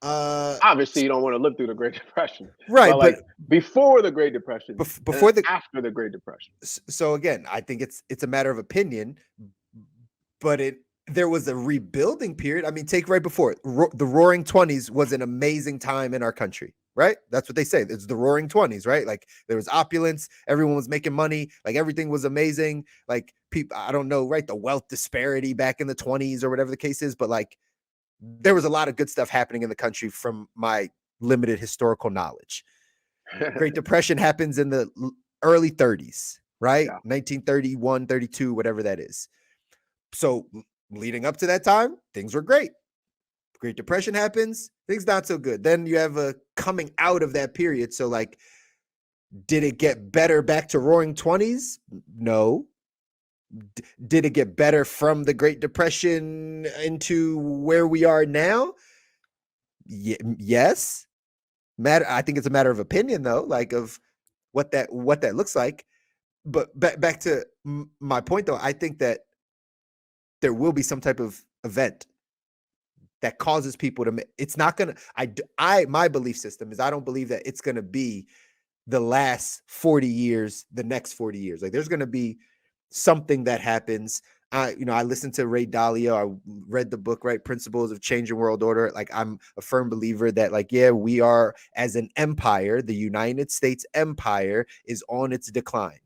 Obviously you don't want to live through the Great Depression, right? But like before the Great Depression, before the after the Great Depression. So again, I think it's a matter of opinion, but there was a rebuilding period. I mean, take right before it. The Roaring 20s was an amazing time in our country, right? That's what they say. It's the Roaring 20s, right? Like there was opulence, everyone was making money, like everything was amazing. Like people, I don't know, right? The wealth disparity back in the 20s or whatever the case is, but like there was a lot of good stuff happening in the country from my limited historical knowledge. Great Depression happens in the early 30s, right? Yeah. 1931, 32, whatever that is. So leading up to that time, things were great. Great Depression happens, things not so good. Then you have a coming out of that period. So like, did it get better back to Roaring 20s? No. Did it get better from the Great Depression into where we are now? Yes. I think it's a matter of opinion, though, like of what that looks like. But back to my point, though, I think that there will be some type of event that causes people to. It's not gonna. My belief system is I don't believe that it's gonna be the last 40 years, the next 40 years. Like there's gonna be something that happens. I listened to Ray Dalio. I read the book, right? Principles of Changing World Order. Like I'm a firm believer that like, yeah, we are as an empire, the United States empire is on its decline.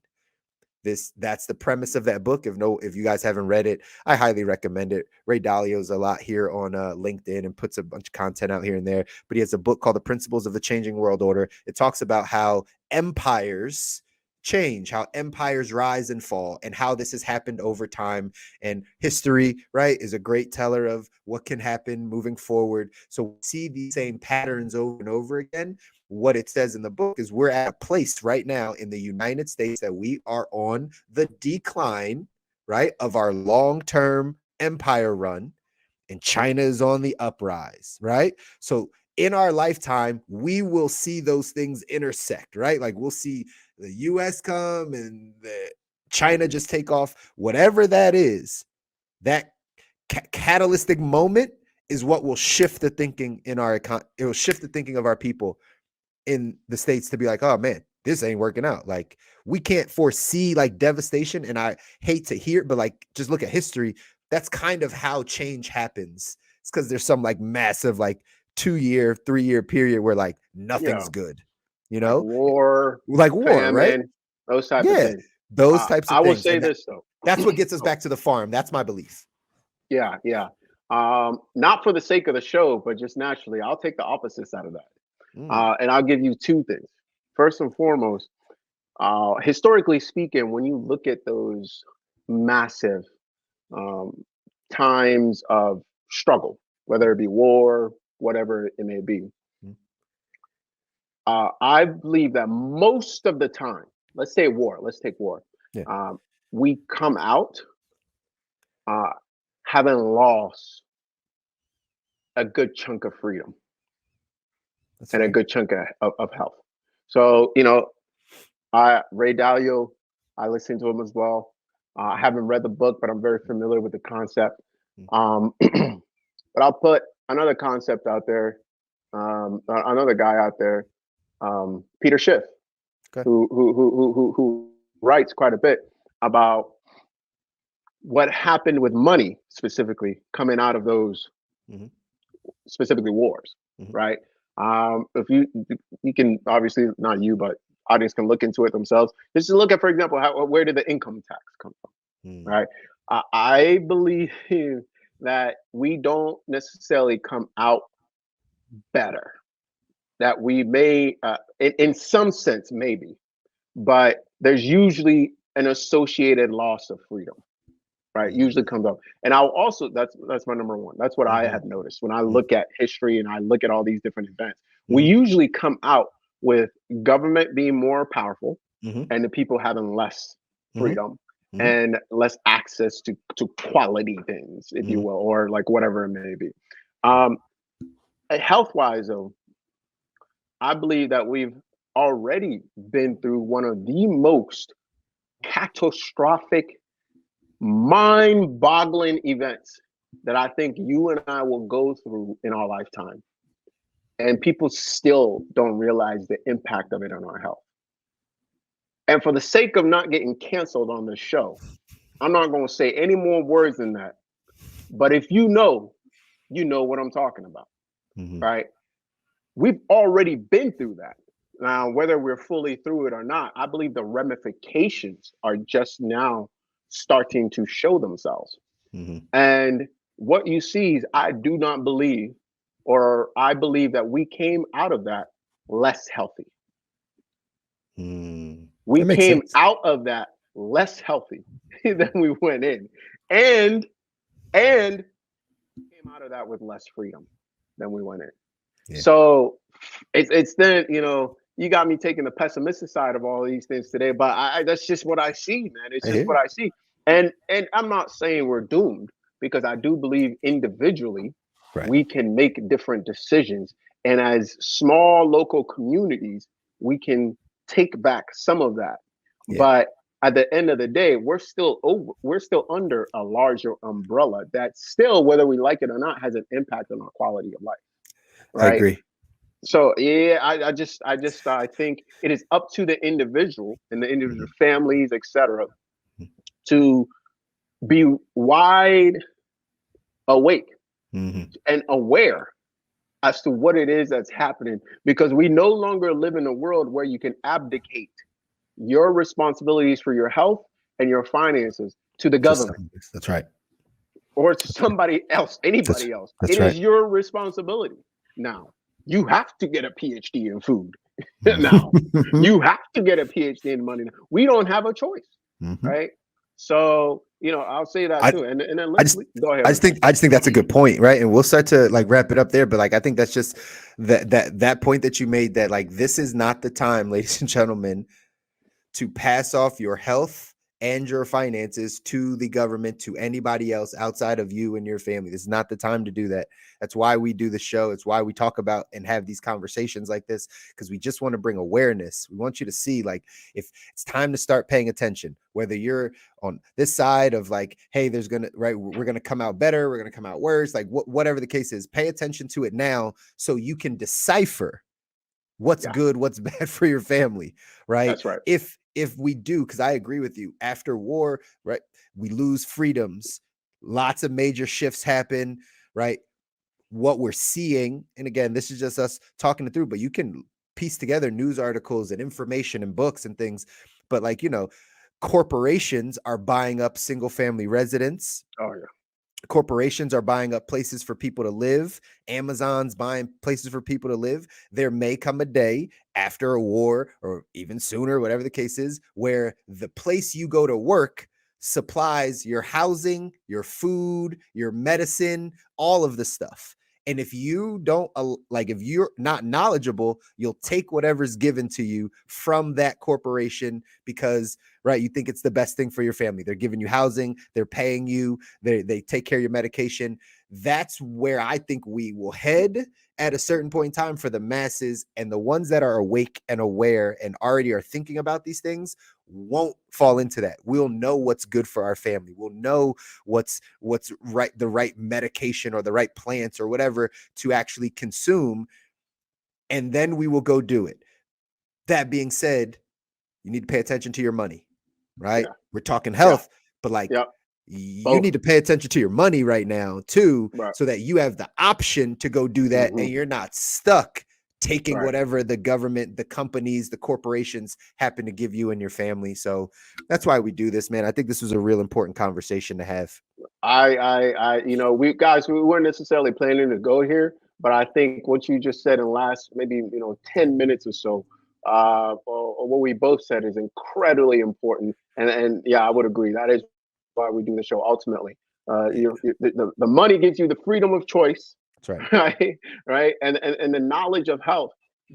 That's the premise of that book. If you guys haven't read it, I highly recommend it. Ray Dalio's a lot here on LinkedIn and puts a bunch of content out here and there, but he has a book called The Principles of the Changing World Order. It talks about how empires change, how empires rise and fall, and how this has happened over time. And history, right, is a great teller of what can happen moving forward. So we see these same patterns over and over again. What it says in the book is we're at a place right now in the United States that we are on the decline, right, of our long-term empire run, and China is on the uprise, right? So in our lifetime, we will see those things intersect, right? Like we'll see the US come and China just take off. Whatever that is, that catalytic moment is what will shift the thinking in our economy. It will shift the thinking of our people in the States to be like, oh man, this ain't working out. Like we can't foresee like devastation. And I hate to hear it, but like, just look at history. That's kind of how change happens. It's because there's some like massive, like 2-year, 3-year period where like nothing's good, like war, famine, right? Those types of things. Those types of things. I will say this though. That's what gets us back to the farm. That's my belief. Yeah. Not for the sake of the show, but just naturally, I'll take the opposites out of that. And I'll give you 2 things. First and foremost, historically speaking, when you look at those massive times of struggle, whether it be war, whatever it may be, I believe that most of the time, let's take war, we come out having lost a good chunk of freedom. That's and right. A good chunk of health. So, Ray Dalio, I listen to him as well. I haven't read the book, but I'm very familiar with the concept. But I'll put another concept out there, another guy out there, Peter Schiff, who writes quite a bit about what happened with money, specifically coming out of those, specifically wars, right? If you can, obviously not you, but audience can look into it themselves. Just to look at, for example, where did the income tax come from, right? I believe that we don't necessarily come out better. That we may, in some sense, maybe, but there's usually an associated loss of freedom, right? Usually comes up. And I'll also, that's my number one. That's what I have noticed when I look at history and I look at all these different events. We usually come out with government being more powerful, and the people having less freedom Mhm. and less access to quality things, if you will, or like whatever it may be. Health wise, though, I believe that we've already been through one of the most catastrophic, mind boggling events that I think you and I will go through in our lifetime. And people still don't realize the impact of it on our health. And for the sake of not getting canceled on this show, I'm not going to say any more words than that. But if you know what I'm talking about, right? We've already been through that. Now, whether we're fully through it or not, I believe the ramifications are just now starting to show themselves. And what you see is, I do not believe, or I believe that we came out of that less healthy. We came out of that less healthy than we went in, and came out of that with less freedom than we went in. Yeah. So it's then, you got me taking the pessimistic side of all these things today, but that's just what I see, man. It's just what I see. And I'm not saying we're doomed, because I do believe individually we can make different decisions. And as small local communities, we can take back some of that. Yeah. But at the end of the day, we're still under a larger umbrella that still, whether we like it or not, has an impact on our quality of life. Right? I agree. So yeah, I think it is up to the individual and the individual families, etc., to be wide awake and aware as to what it is that's happening, because we no longer live in a world where you can abdicate your responsibilities for your health and your finances to the government. That's right. Or to somebody else, anybody else. It is your responsibility. Now, you have to get a PhD in food. Now, you have to get a PhD in money. We don't have a choice, right? So, I'll say that too. And then go ahead. I just think that's a good point, right? And we'll start to wrap it up there. But I think that's just that point that you made, that this is not the time, ladies and gentlemen, to pass off your health and your finances to the government, to anybody else outside of you and your family. This is not the time to do that. That's why we do the show. It's why we talk about and have these conversations like this, because we just want to bring awareness. We want you to see, if it's time to start paying attention, whether you're on this side of hey, we're going to come out better, we're going to come out worse, whatever the case is, pay attention to it now so you can decipher what's good, what's bad for your family, right? That's right. If we do, because I agree with you, after war, right, we lose freedoms, lots of major shifts happen, right? What we're seeing, and again, this is just us talking it through, but you can piece together news articles and information and books and things, but corporations are buying up single family residents. Oh yeah. Corporations are buying up places for people to live. Amazon's buying places for people to live. There may come a day after a war, or even sooner, whatever the case is, where the place you go to work supplies your housing, your food, your medicine, all of the stuff. And if you don't, if you're not knowledgeable, you'll take whatever's given to you from that corporation because, right, you think it's the best thing for your family. They're giving you housing, they're paying you, they take care of your medication. That's where I think we will head at a certain point in time for the masses, and the ones that are awake and aware and already are thinking about these things won't fall into that. We'll know what's good for our family. We'll know what's right, the right medication or the right plants or whatever to actually consume, and then we will go do it. That being said, you need to pay attention to your money, right? Yeah. We're talking health, but you need to pay attention to your money right now too, so that you have the option to go do that, and you're not stuck taking whatever the government, the companies, the corporations happen to give you and your family. So that's why we do this, man. I think this was a real important conversation to have. We weren't necessarily planning to go here, but I think what you just said in the last maybe 10 minutes or so, or what we both said, is incredibly important. And I would agree. That is why we do the show. Ultimately, the money gives you the freedom of choice. That's right. Right. And the knowledge of health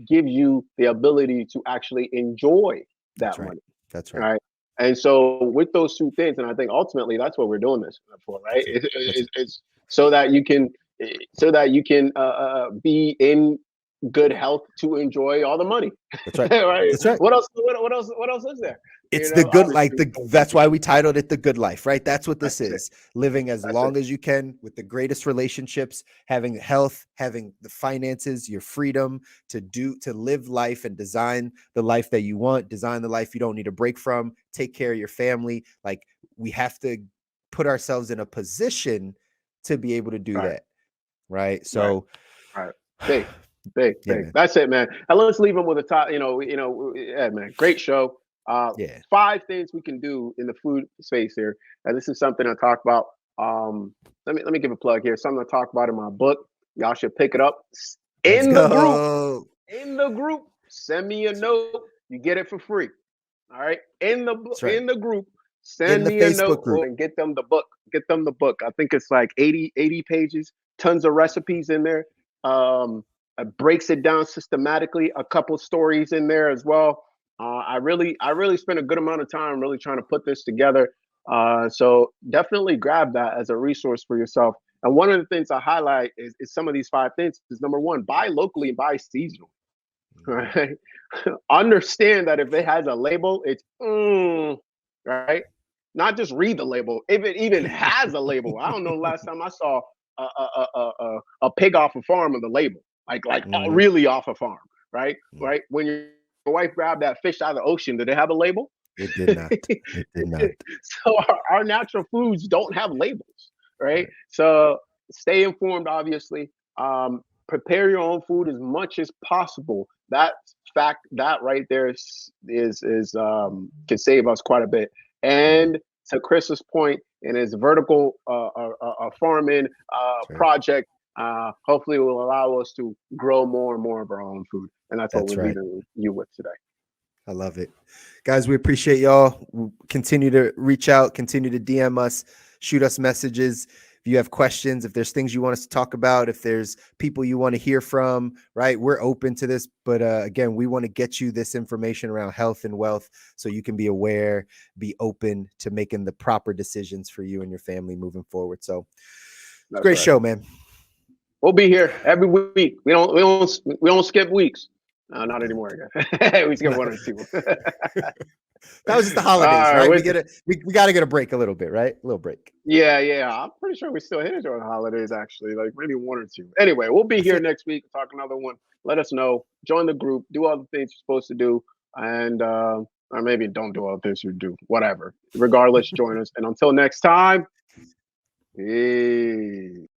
gives you the ability to actually enjoy that right. money. That's right. Right. And so with those two things, and I think ultimately that's what we're doing this for, right? It's so that you can be in good health to enjoy all the money. That's right. Right. That's right. What else? What else is there? It's the good, like that's why we titled it The Good Life, right? That's what this That's is. Living as That's long as you can with the greatest relationships, having health, having the finances, your freedom to live life and design the life that you want, design the life you don't need a break from, take care of your family. Like we have to put ourselves in a position to be able to do Right. that. Right. So Right. Big. Yeah, Big. man. That's it, man. And let's leave them with a top. Yeah, man. Great show. Yeah. 5 things we can do in the food space here, and this is something I talk about. Let me give a plug here. Something I talk about in my book. Y'all should pick it up Let's in the group. go. In the group, send me a note. You get it for free. All right. In the group, send the me a Facebook note group. and get them the book. Get them the book. I think it's like 80 pages. Tons of recipes in there. It breaks it down systematically. A couple stories in there as well. I really spent a good amount of time really trying to put this together. So definitely grab that as a resource for yourself. And one of the things I highlight is some of these 5 things is number 1, buy locally and buy seasonal. Right? Understand that if it has a label, it's right. Not just read the label. If it even has a label, I don't know. Last time I saw a pig off a farm with a label, like really off a farm, right? Right. When your wife grabbed that fish out of the ocean, did it have a label? It did not. It did not. So our natural foods don't have labels, right? So stay informed, obviously. Prepare your own food as much as possible. That right there can save us quite a bit. And to Chris's point, in his vertical farming project, hopefully will allow us to grow more and more of our own food. And that's what we're leaving you with today. I love it. Guys, we appreciate y'all. We'll continue to reach out, continue to DM us, shoot us messages. If you have questions, if there's things you want us to talk about, if there's people you want to hear from, right? We're open to this. But again, we want to get you this information around health and wealth so you can be aware, be open to making the proper decisions for you and your family moving forward. So great show, man. We'll be here every week. We don't skip weeks. Not anymore. We skip 1 or 2. That was just the holidays, right? We got to get a break a little bit, right? A little break. Yeah. I'm pretty sure we still hit it during the holidays, actually, like maybe 1 or 2. Anyway, we'll be here next week, talk another one. Let us know. Join the group. Do all the things you're supposed to do, and or maybe don't do all the things you do. Whatever. Regardless, join us. And until next time, peace.